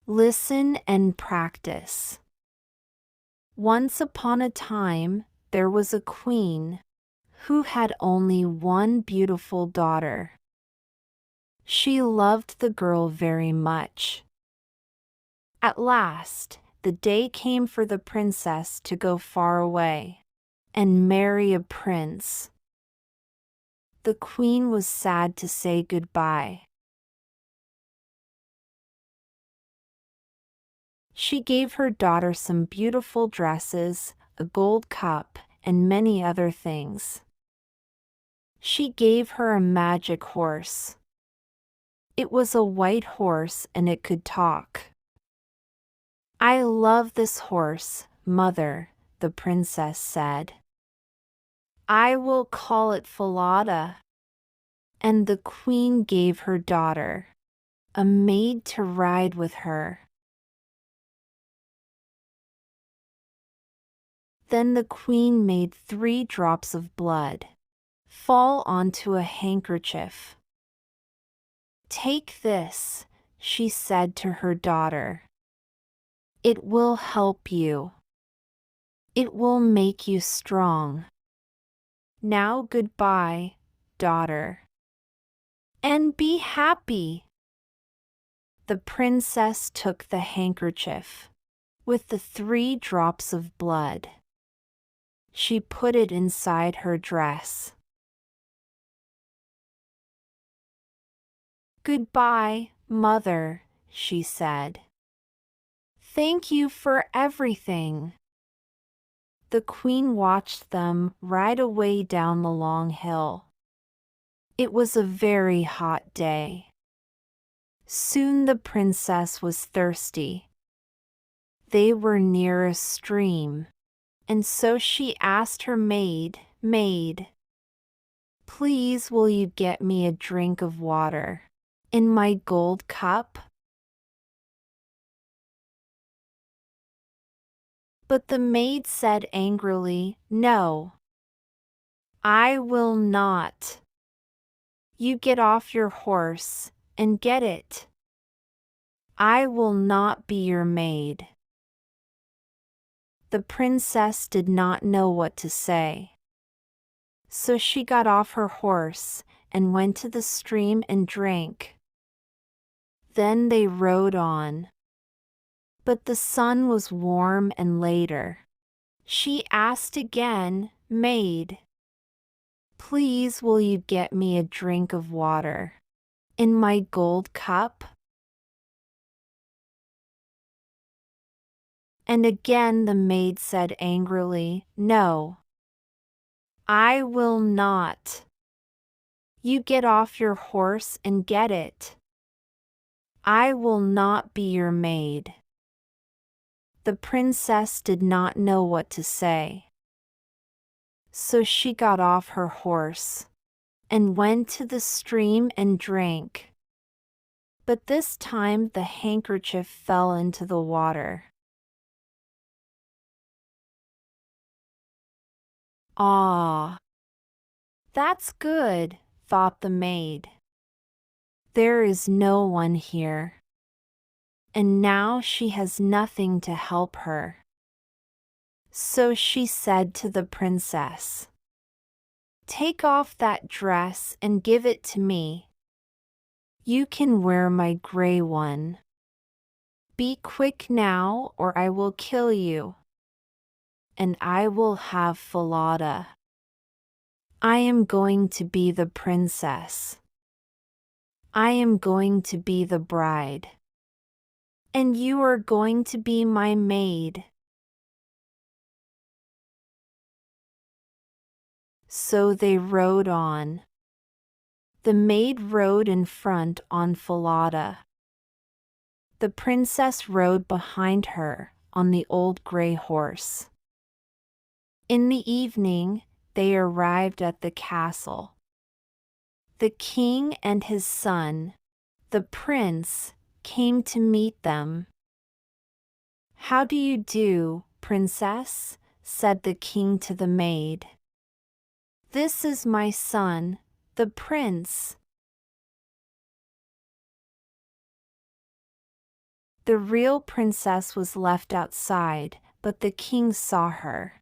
Listen and practice. Once upon a time, there was a queen who had only one beautiful daughter. She loved the girl very much. At last, the day came for the princess to go far away and marry a prince. The queen was sad to say goodbye. She gave her daughter some beautiful dresses, a gold cup, and many other things. She gave her a magic horse. It was a white horse and it could talk. "I love this horse, mother," the princess said. "I will call it Falada." And the queen gave her daughter a maid to ride with her. Then the queen made 3 drops of blood fall onto a handkerchief. "Take this," she said to her daughter. "It will help you. It will make you strong. Now goodbye, daughter. And be happy." The princess took the handkerchief with the 3 drops of blood. She put it inside her dress. "Goodbye, mother," she said. "Thank you for everything." The queen watched them ride away down the long hill. It was a very hot day. Soon the princess was thirsty. They were near a stream, and so she asked her maid, "Maid, please will you get me a drink of water in my gold cup?" But the maid said angrily, "No, I will not. You get off your horse and get it. I will not be your maid." The princess did not know what to say. So she got off her horse and went to the stream and drank. Then they rode on. But the sun was warm and later. She asked again, "Maid, please will you get me a drink of water in my gold cup?" And again the maid said angrily, "No, I will not. You get off your horse and get it. I will not be your maid." The princess did not know what to say. So she got off her horse and went to the stream and drank. But this time the handkerchief fell into the water. "Ah, that's good," thought the maid. "There is no one here. And now she has nothing to help her." So she said to the princess, "Take off that dress and give it to me. You can wear my gray one. Be quick now or I will kill you. And I will have Falada. I am going to be the princess. I am going to be the bride. And you are going to be my maid." So they rode on. The maid rode in front on Falada. The princess rode behind her on the old gray horse. In the evening, they arrived at the castle. The king and his son, the prince, came to meet them. "How do you do, princess?" said the king to the maid. "This is my son, the prince." The real princess was left outside, but the king saw her.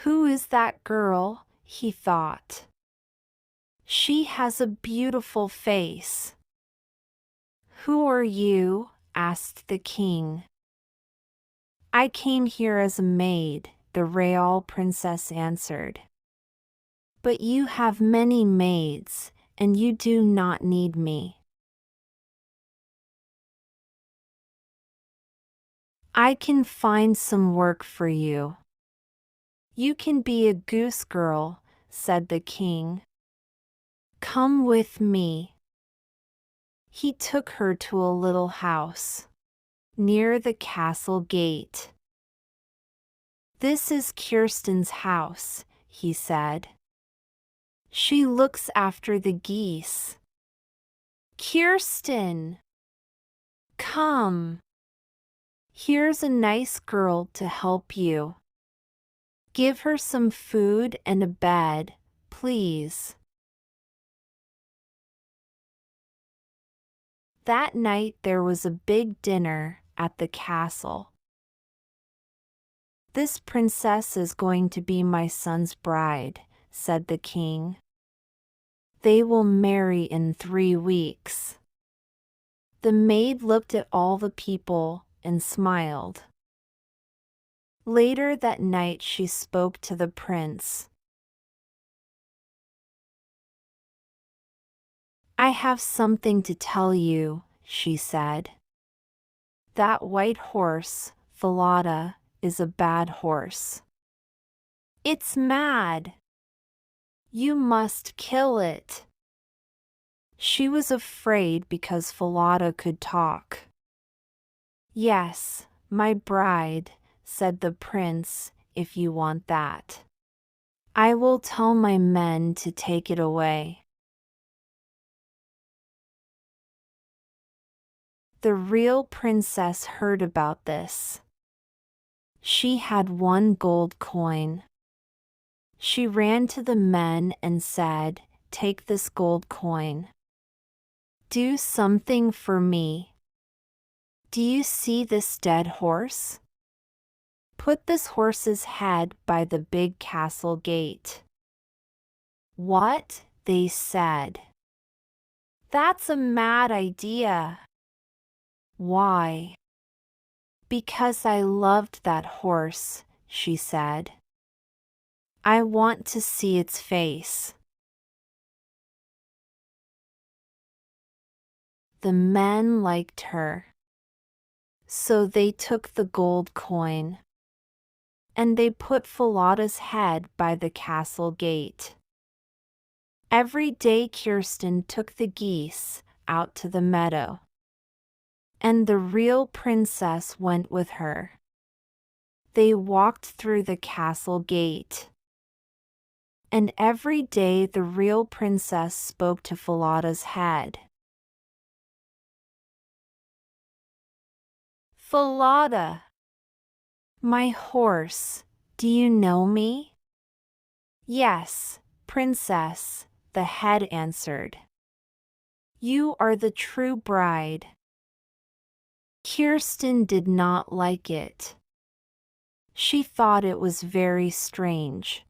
"Who is that girl?" he thought. "She has a beautiful face." "Who are you?" asked the king. "I came here as a maid," the real princess answered. "But you have many maids, and you do not need me." "I can find some work for you." "You can be a goose girl," said the king. "Come with me." He took her to a little house near the castle gate. "This is Kirsten's house," he said. "She looks after the geese." "Kirsten! Come. Here's a nice girl to help you. Give her some food and a bed, please." That night there was a big dinner at the castle. "This princess is going to be my son's bride," said the king. "They will marry in 3 weeks." The maid looked at all the people and smiled. Later that night she spoke to the prince. "I have something to tell you," she said. "That white horse, Falada, is a bad horse. It's mad. You must kill it." She was afraid because Falada could talk. "Yes, my bride," said the prince, "if you want that. I will tell my men to take it away." The real princess heard about this. She had 1 gold coin. She ran to the men and said, "Take this gold coin. Do something for me. Do you see this dead horse? Put this horse's head by the big castle gate." "What?" they said. "That's a mad idea." "Why?" "Because I loved that horse," she said. "I want to see its face." The men liked her. So they took the gold coin. And they put Falada's head by the castle gate. Every day Kirsten took the geese out to the meadow. And the real princess went with her. They walked through the castle gate. And every day the real princess spoke to Falada's head. "Falada, my horse, do you know me?" "Yes, princess," the head answered. "You are the true bride." Kirsten did not like it. She thought it was very strange.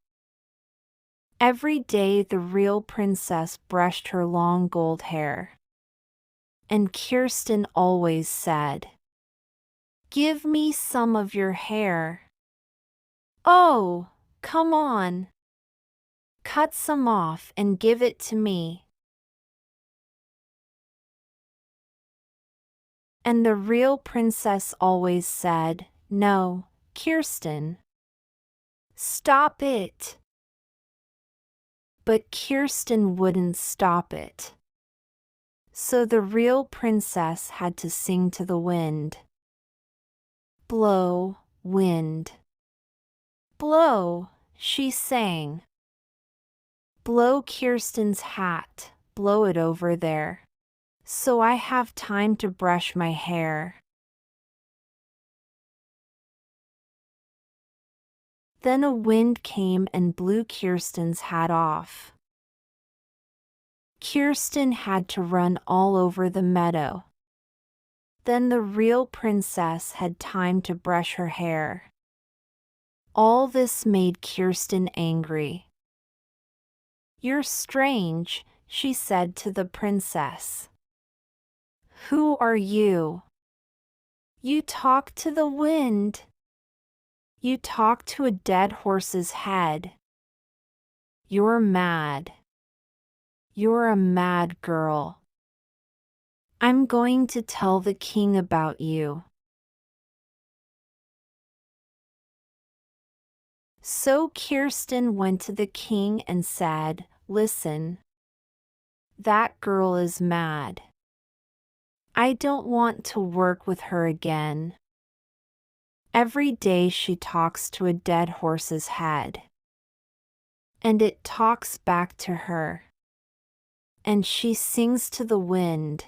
Every day the real princess brushed her long gold hair. And Kirsten always said, "Give me some of your hair." "Oh, come on. Cut some off and give it to me." And the real princess always said, "No, Kirsten. Stop it." But Kirsten wouldn't stop it. So the real princess had to sing to the wind. "Blow, wind. Blow," she sang. "Blow Kirsten's hat, blow it over there, so I have time to brush my hair." Then a wind came and blew Kirsten's hat off. Kirsten had to run all over the meadow. Then the real princess had time to brush her hair. All this made Kirsten angry. "You're strange," she said to the princess. "Who are you?" "You talk to the wind." "You talk to a dead horse's head." "You're mad. You're a mad girl. I'm going to tell the king about you." So Kirsten went to the king and said, "Listen, that girl is mad. I don't want to work with her again. Every day she talks to a dead horse's head. And it talks back to her. And she sings to the wind.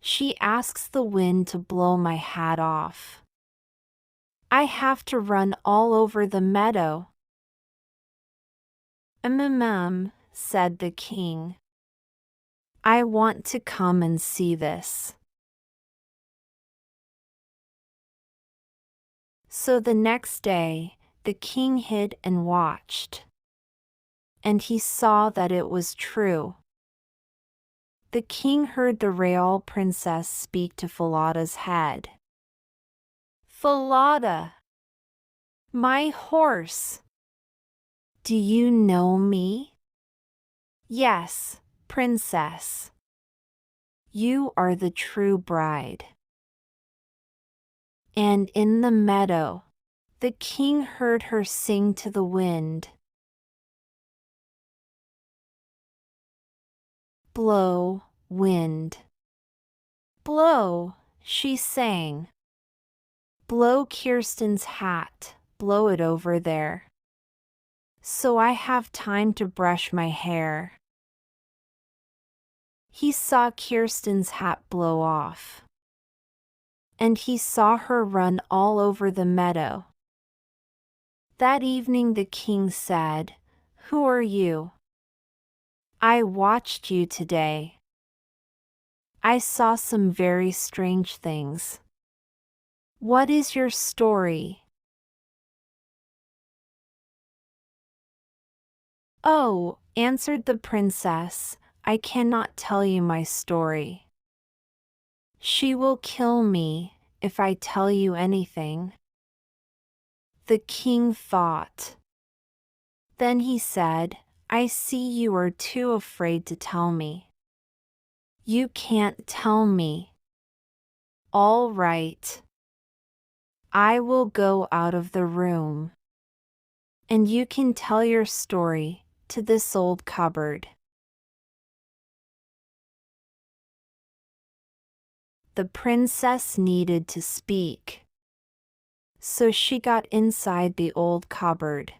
She asks the wind to blow my hat off. I have to run all over the meadow." Said the king. "I want to come and see this." So the next day, the king hid and watched. And he saw that it was true. The king heard the real princess speak to Falada's head. "Falada, my horse. Do you know me?" "Yes, princess. You are the true bride." And in the meadow, the king heard her sing to the wind. "Blow, wind. Blow," she sang. "Blow Kirsten's hat, blow it over there. So I have time to brush my hair." He saw Kirsten's hat blow off. And he saw her run all over the meadow. That evening the king said, "Who are you? I watched you today. I saw some very strange things. What is your story?" "Oh," answered the princess, "I cannot tell you my story. She will kill me if I tell you anything." The king thought. Then he said, "I see you are too afraid to tell me. You can't tell me. All right. I will go out of the room. And you can tell your story to this old cupboard." The princess needed to speak. So she got inside the old cupboard.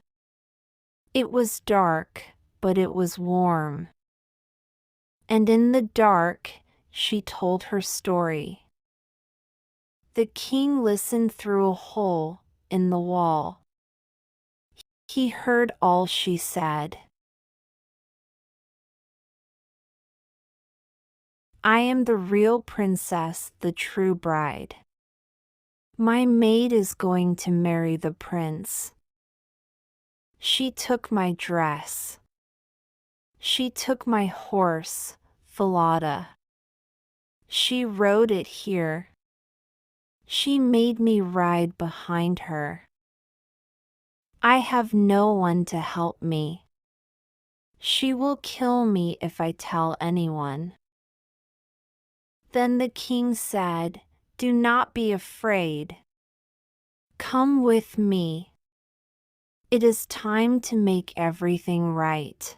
It was dark, but it was warm. And in the dark, she told her story. The king listened through a hole in the wall. He heard all she said. "I am the real princess, the true bride. My maid is going to marry the prince. She took my dress. She took my horse, Falada. She rode it here. She made me ride behind her. I have no one to help me. She will kill me if I tell anyone." Then the king said, "Do not be afraid. Come with me. It is time to make everything right."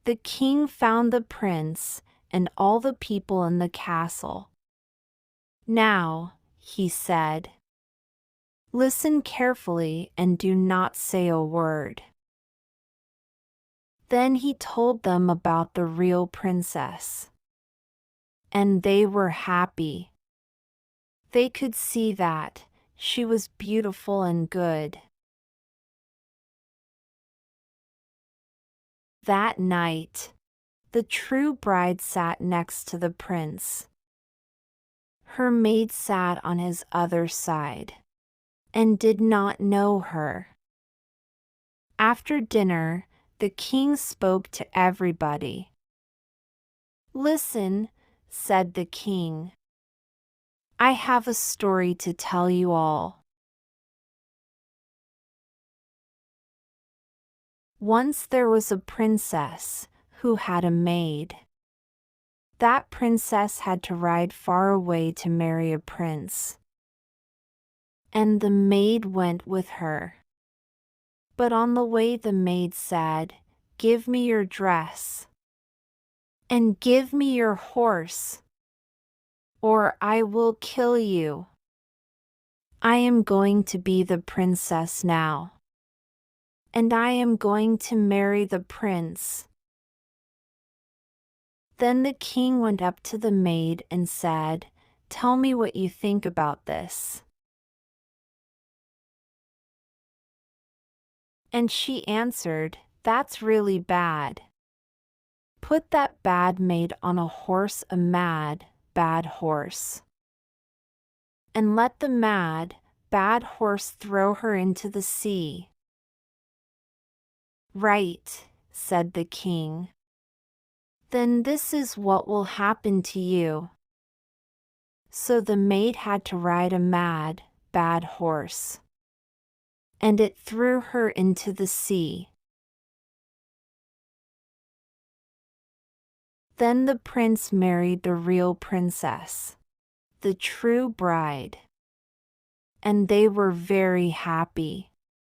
The king found the prince and all the people in the castle. "Now," he said, "listen carefully and do not say a word." Then he told them about the real princess. And they were happy. They could see that she was beautiful and good. That night, The true bride sat next to the prince. Her maid sat on his other side and did not know her. After dinner, the king spoke to everybody. "Listen," said the king. "I have a story to tell you all." Once there was a princess who had a maid. That princess had to ride far away to marry a prince, and the maid went with her. But on the way the maid said, "Give me your dress, and give me your horse, or I will kill you. I am going to be the princess now, and I am going to marry the prince." Then the king went up to the maid and said, "Tell me what you think about this." And she answered, "That's really bad. Put that bad maid on a horse, a mad, bad horse, and let the mad, bad horse throw her into the sea." "Right," said the king. "Then this is what will happen to you." So the maid had to ride a mad, bad horse, and it threw her into the sea. Then the prince married the real princess, the true bride, and they were very happy.